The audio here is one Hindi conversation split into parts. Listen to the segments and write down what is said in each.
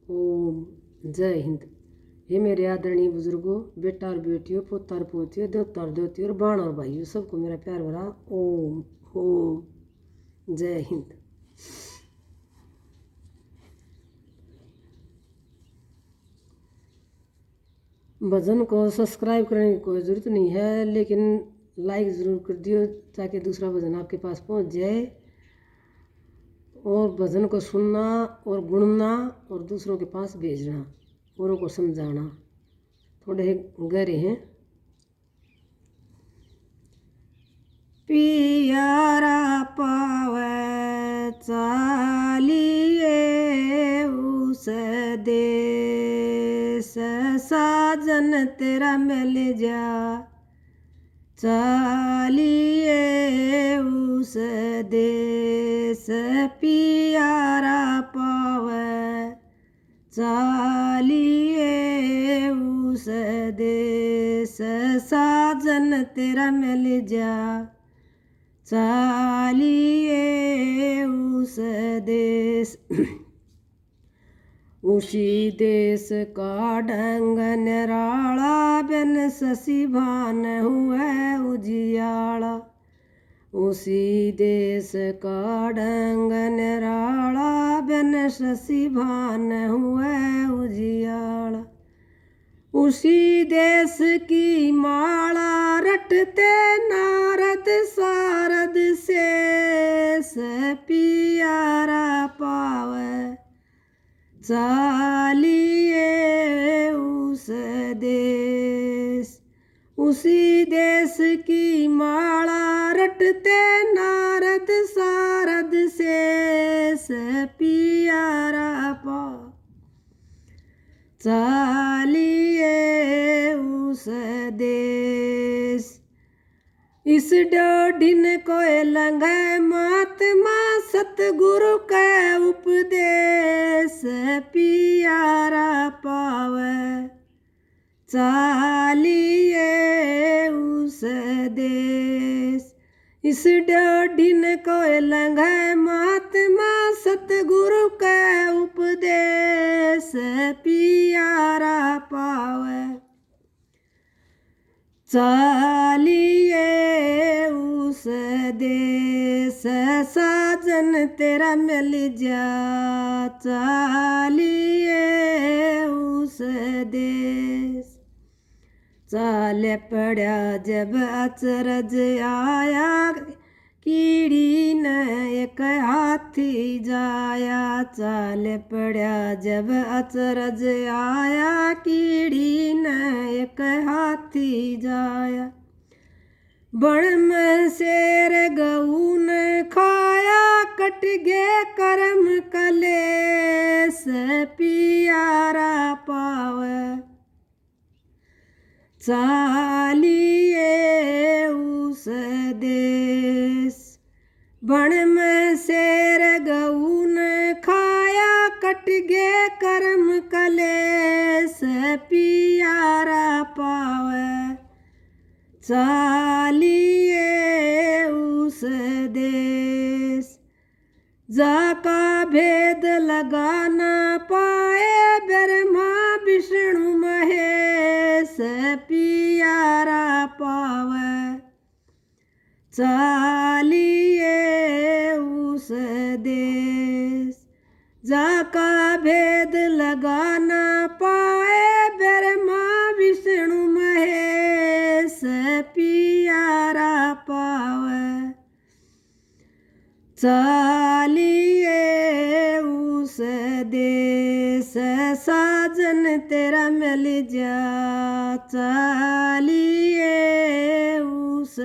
ओम। जय हिंद। हे मेरे आदरणीय बुजुर्गों, बेटा और बेटियों, पोता और पोतियों, देवता और देवतियों और बाण और भाइयों, सबको मेरा प्यार भरा ओम। ओम। जय हिंद। भजन को सब्सक्राइब करने की कोई ज़रूरत नहीं है, लेकिन लाइक ज़रूर कर दियो ताकि दूसरा भजन आपके पास पहुंच जाए। और भजन को सुनना और गुणना और दूसरों के पास भेजना, औरों को समझाना। थोड़े गहरे हैं। पियारा पावे चालिए उस देश, साजन तेरा मिल जा चालिए उस देश। पियारा पावे चालिए उस देश, साजन तेरा मिल जा चालिए उस देश। उसी देश का ढंग निराला, बिन शशि भान हुए उजियाला। उसी देश का ढंग निराला, बिन शशि भान हुए उजियाला। उसी देश की माला रटते नारद सारद शेष, पियारा पावे चालिए उस देश। उसी देश की माला रटते नारद सारद शेष, पियारा पावे चालिए उस देश। इस डोडिन को लंघे महात्मा सतगुरु के उपदेश, पियारा पावे चालिए उस देश। इस डोडिन को लंघे महात्मा सतगुरु के उपदेश, पियारा पावे चालिए उस देश। साजन तेरा मिल जा चालिए उस देश। चाल पड़ा जब अचरज आया, कीड़ी न एक हाथी जाया। चाल पड़ा जब अचरज आया, कीड़ी न एक हाथी जाया। बण में शेर गऊ ने खाया, कट गए कर्म कलेस, पियारा पावे चालिए उस देश। बण में शेर गऊ ने खाया, कट गए कर्म कलेस, पियारा पावे चालिए उस देश। जाका भेद लगा ना पाए, ब्रह्मा विष्णु महेश, पियारा पावे चालिए उस देश। जाका भेद लगा ना पाए, ब्रह्मा विष्णु महेश, पियारा पावे चालिए उस देश। साजन तेरा मिल जा चालिए उस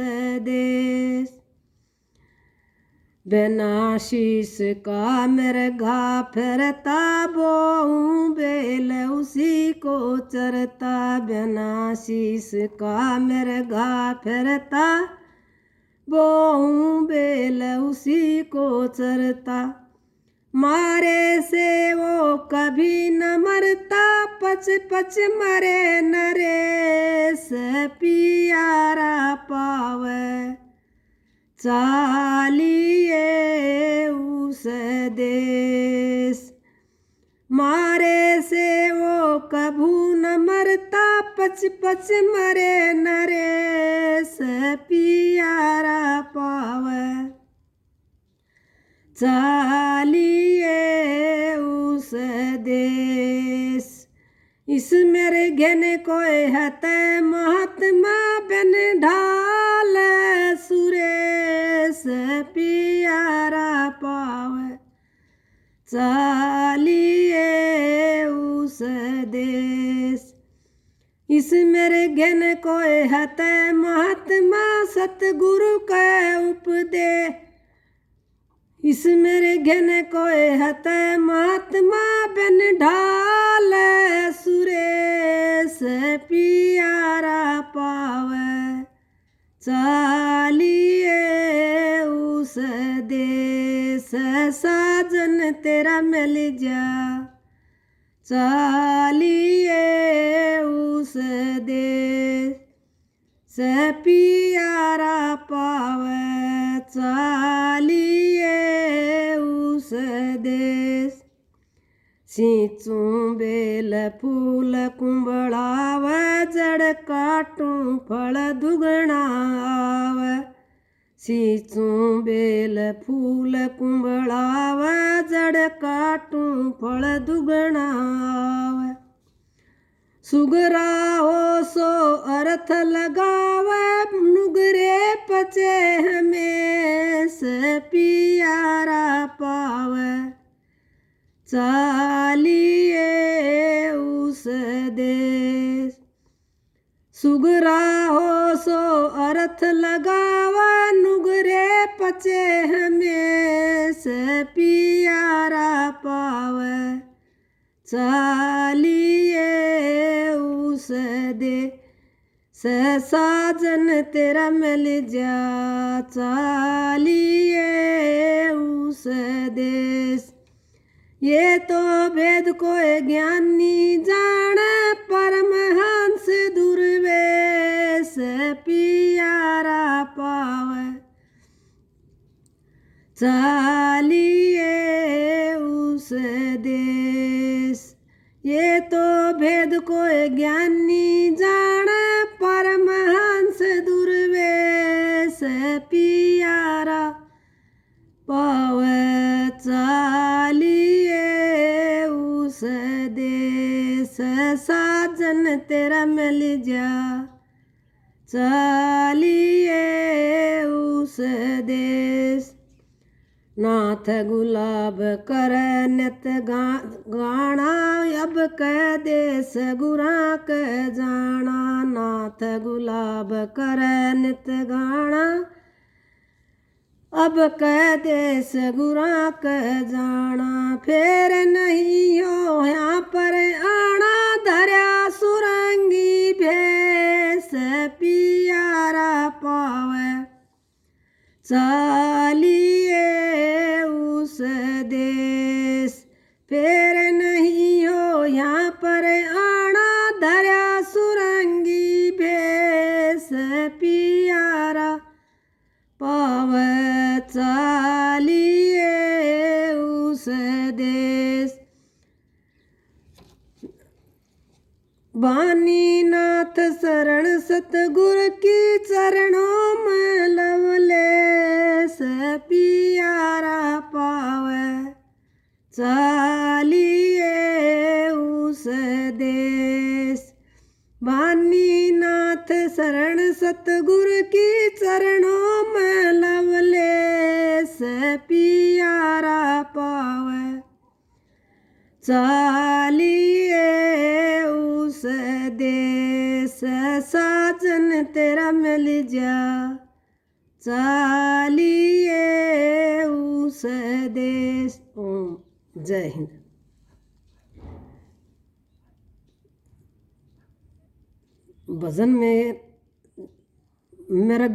देश। बिना शीश का मृगा फिरता, बोऊं बेल उसी को चरता। बिना शीश का मृगा फिरता, बोऊं बेल उसी को चरता। मारे से वो कभी न मरता, पच पच मरे नरेश, पियारा पावे चालिए उस देश। मारे कभू न मरता पच पच मरे नरेश पियारा पावे चालिए उस देश इस मेरे घेने कोई हते महात्मा बन ढाल सुरेश पियारा पावे चालिए उस देश इस मेरे घेने कोई हते महात्मा सतगुरु के उपदेश इस मेरे घेने कोई हते महात्मा बन ढाल सुरेश पियारा पावे चालिए उस देश साजन तेरा मिल जा चालिए उस देश से पियारा पावे चालिए उस देश सींचूं बेल फूल कुंबड़ाव जड़ काटूं फल दुगणाव सींचूं बेल फूल कुंबड़ाव जड़ काटूं फल दुगणाव सुगरा हो सो अर्थ लगावे नुगरे पचे हमेश पियारा पावे चालिए उस देश सुगरा हो सो अर्थ लगावा नुगरे पचे हमेश पियारा पावे चालिए उस दे साजन तेरा मिल जा चालिए उस देश ये तो भेद कोई ज्ञानी जान परमहंस दुर्वेश पियारा पावे चालिए उस देश ये तो भेद कोई ज्ञानी जान परमहंस दुर्वेश पियारा पावे चालिए उस देश साजन तेरा मिल जा चालिए उस देश नाथ गुलाब कर नित गाना अब कह देश गुरा क जाना नाथ गुलाब कर नित गाना अब कह देश गुरा क जाना फिर नहीं हो यहाँ पर आना धरा सुरंगी भेष पियारा पावे चालिए उस देश फिर नहीं हो यहाँ पर आना धरा सुरंगी भेष पियारा पावे चालिए उस देश बानी नाथ शरण सतगुर की चरणों में लवलेस पियारा पावे चालिए उस देश बानी नाथ शरण सतगुर की चरणों में लवलेस पियारा पावे चालिए उस देश साजन तेरा मिल जा चालिए उस देश। ओम जय हिंद। भजन में मेरा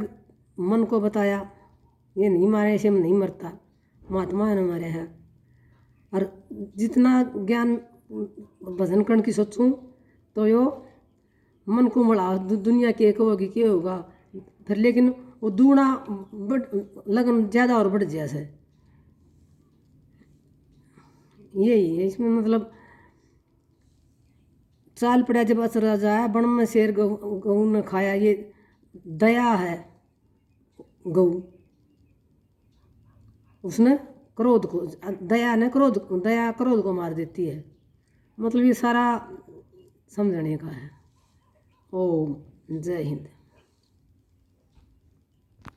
मन को बताया ये नहीं मारे ऐसे में नहीं मरता, महात्मा ने मारे हैं। और जितना ज्ञान भजन करने की सोचूं तो यो मन को बढ़ा दुनिया के एक होगी क्या होगा फिर, लेकिन वो दूना लगन ज़्यादा और बढ़ जैसे यही है इसमें। मतलब चाल पड़ा जब असरा जाए, बन में शेर गऊ न खाया, ये दया है गऊ, उसने क्रोध को, दया क्रोध को मार देती है। मतलब ये सारा समझने का है। ओम जय हिंद।